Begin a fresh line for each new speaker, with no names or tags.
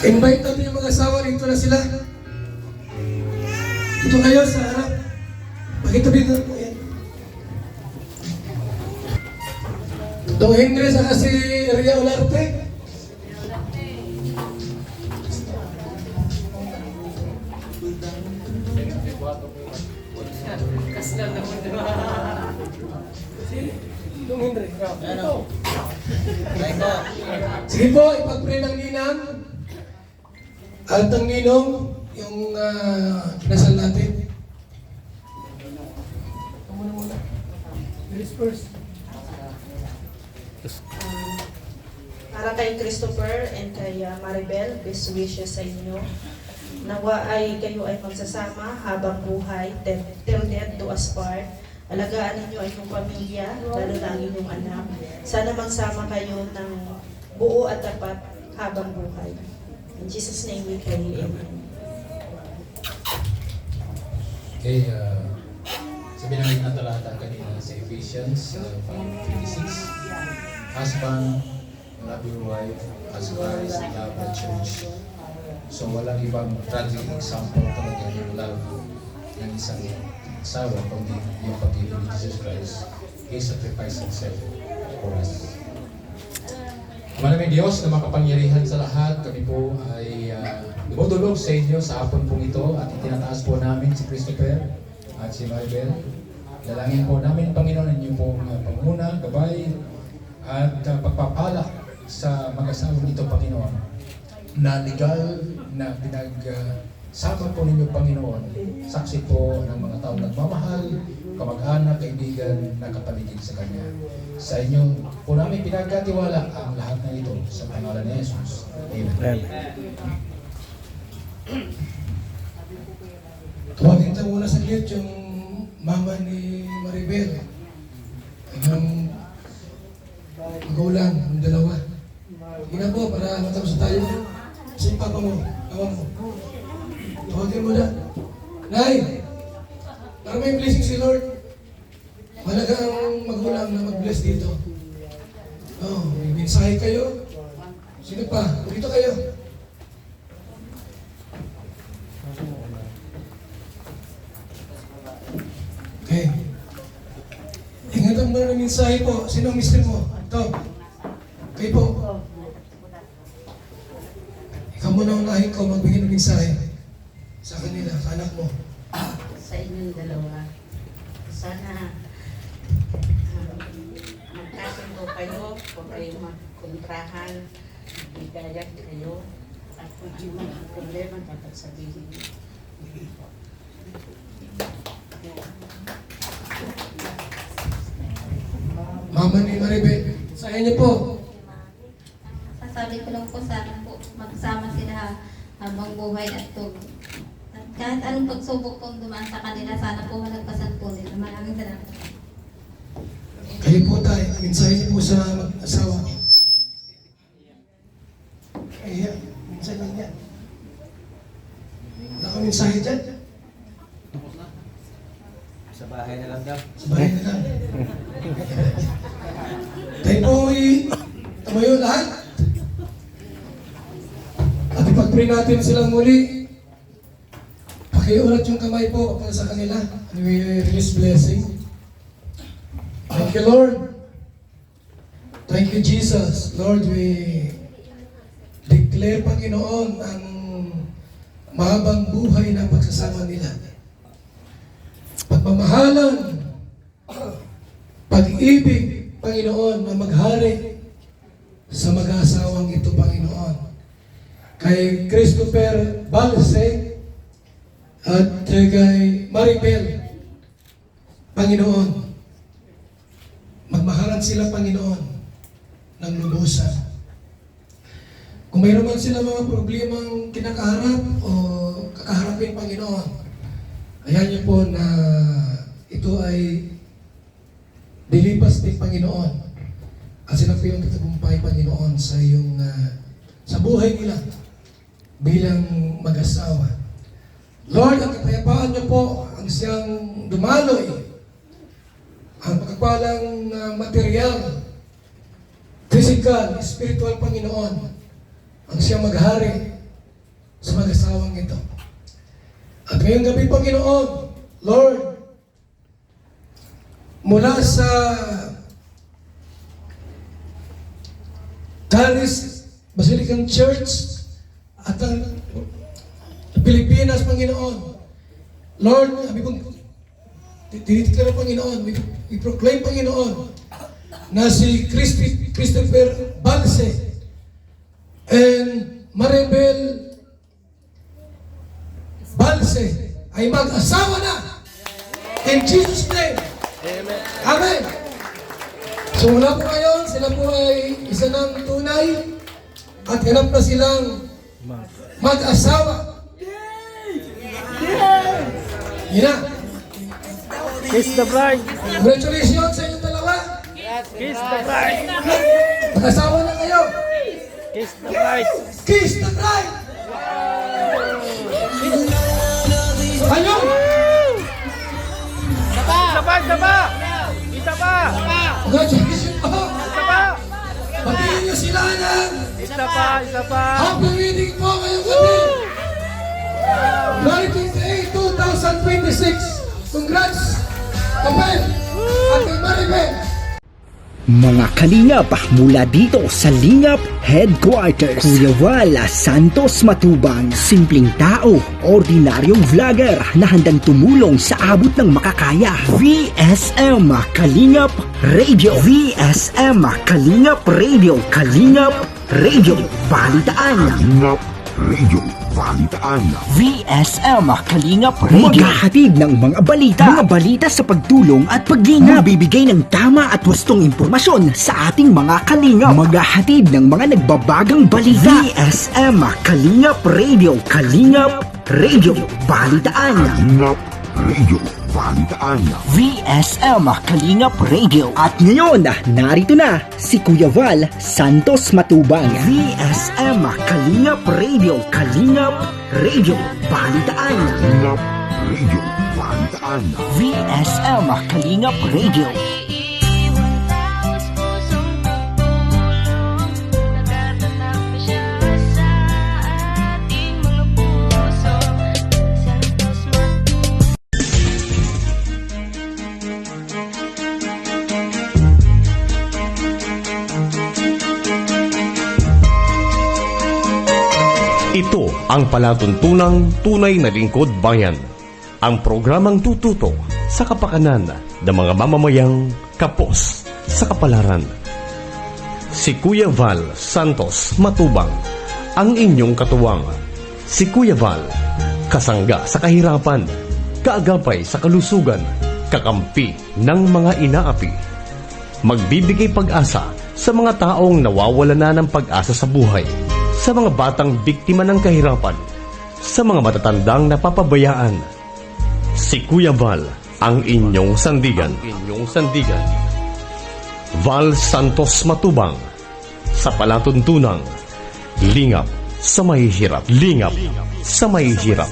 Invite natin yung mag-asawa, dito na sila. Dito kayo sa harap. Pakitabi na po yan. Dong Henry sa si Ria Olarte.
Kaslam naman, di ba?
Dong Henry.
Ano?
Sige po, ipag-pray ng ninang. At ang ninong, yung kinasal natin. Muna. Ladies first.
Para kay Christopher and kay Maribel, best wishes sa inyo. Nawa ay kayo ay magsasama habang buhay, till death do us part. Alagaan ninyo ang inyong pamilya, lalo na ang inyong anak. Sana magsama kayo ng buo at tapat habang buhay. In Jesus' name we pray, amen.
Okay, sabi namin na talata kanina sa Ephesians 5:26. Husband, love your wife as Christ loved the church. So walang ibang tragic example talaga ng love ng isang asawa kundi yung pag-ibig ni Jesus Christ. He sacrificed himself for us. Maraming Diyos na makapangyarihan sa lahat, kami po ay dumudulog sa inyo sa hapon pong ito at itinataas po namin si Christopher at si Maribel. Dalangin po namin, Panginoon, ang inyong pong panguna, gabay at pagpapala sa mag-asawang ito, Panginoon, na legal na pinagsama po ninyo, Panginoon, saksi po ng mga taong nagmamahal, kamag-anak, kaibigan na kapaligid sa Kanya. Sa inyong po namin pinagkatiwala ang lahat na ito sa pangalan ni Jesus. Amen.
Tuwagin tayo muna saglit yung mama ni Maribel. Ang magulang, ang dalawa. Hindi na po, para matapos tayo. Kasi yung papa mo, awa mo. Tuwagin mo na. Nay! Para may blessing si Lord. Malaga ang magulang na mag-bless dito. Oh, may mensahe kayo. Sino pa? Dito kayo. Okay. Ingatan mo na ng mensahe po. Sino ang mister mo? Ito. Kayo po. Ikaw muna unahin ko magbigay ng mensahe sa kanila, sa anak mo.
Sa inyong dalawa. Sana magkasundo kayo, kung kayo magkontrahan, bigayan kayo, at kung ano man ang problema, dapat sabihin.
Mama ni Maribel, sa inyo po.
Sasabi ko lang po sana po, magsama sila habang buhay at tulog. At kahit anong pagsubok pong dumaan sa kanila, sana po malagpasan po nila. Maraming salamat.
Kayo po tayo, mensahe niyo po sa mag-asawa. Kaya, mensahe lang yan. Wala kang mensahe dyan.
Sa bahay na lang daw.
Sa bahay na lang. Tayo po tumayo lahat. At ipag-pray natin silang muli. Pakiulat yung kamay po para sa kanila. And we release blessing. Thank you, Lord. Thank you, Jesus. Lord, we declare, Panginoon, ang mahabang buhay na pagsasama nila. Pagmamahalan, pag-ibig, Panginoon, na maghari sa mag-asawang ito, Panginoon. Kay Christopher Balse at kay Maribel, Panginoon, magmahalan sila, Panginoon, ng lubusan. Kung mayroon man sila mga problemang kinakaharap o kakaharapin, Panginoon, ayan niyo po na ito ay dilipas din, Panginoon. At sila po yung tatagumpay, Panginoon, sa iyong sa buhay nila bilang mag-asawa. Lord, ang kapayapaan niyo po ang siyang dumaloy, ang pagkapalang material, physical, spiritual, Panginoon, ang siyang maghari sa mag-asawang ito. At ngayong gabi, Panginoon, Lord, mula sa Caris Basilican Church at ang Pilipinas, Panginoon, Lord, sabi kong tinitiklara, Panginoon, we proclaim, Panginoon, na si Christopher Balse and Maribel Balse ay mag-asawa na in Jesus' name. Amen. So mula po ngayon, sila po ay isa ng tunay at ganap na silang mag-asawa. Yun na.
Kiss the bride.
Congratulations sa inyong dalawa.
Kiss the bride.
Mag-asawa na kayo.
Kiss the bride.
Kiss the bride. Ayun.
Isa pa, isa pa. Isa pa.
Congratulations po.
Isa pa.
Batiin niyo sila ng
Isa pa, isa pa.
happy wedding po ngayong gabi. July 28, 2026. Congrats, Kapel at kay Maribel.
Mga kalingap mula dito sa Lingap Headquarters, Kuya Val Santos Matubang, simpleng tao, ordinaryong vlogger na handang tumulong sa abot ng makakaya. VSM Kalingap Radio, VSM Kalingap Radio, Kalingap Radio, Balitaan.
Kalingap Radio, Balitaan.
VSM Kalingap Radio, maghahatid ng mga balita sa pagtulong at paglingap, bibigay ng tama at wastong impormasyon sa ating mga kalingap, maghahatid ng mga nagbabagang balita. VSM Kalingap Radio, Kalingap Radio, Balitaan.
Kalingap Radio, Balitaan.
VSM Kalingap Radio. At ngayon, narito na si Kuya Val Santos Matubang. VSM Kalingap Radio, Kalingap Radio, Balitaan.
Kalingap Radio, Balitaan.
VSM Kalingap Radio.
Ito ang palatuntunang tunay na lingkod bayan. Ang programang tututo sa kapakanan ng mga mamamayang kapos sa kapalaran. Si Kuya Val Santos Matubang, ang inyong katuwang. Si Kuya Val, kasangga sa kahirapan, kaagapay sa kalusugan, kakampi ng mga inaapi. Magbibigay pag-asa sa mga taong nawawala na ng pag-asa sa buhay, sa mga batang biktima ng kahirapan, sa mga matatandang napapabayaan. Si Kuya Val, ang inyong sandigan. Val Santos Matubang, sa palatuntunang lingap sa mahihirap. Lingap sa mahihirap.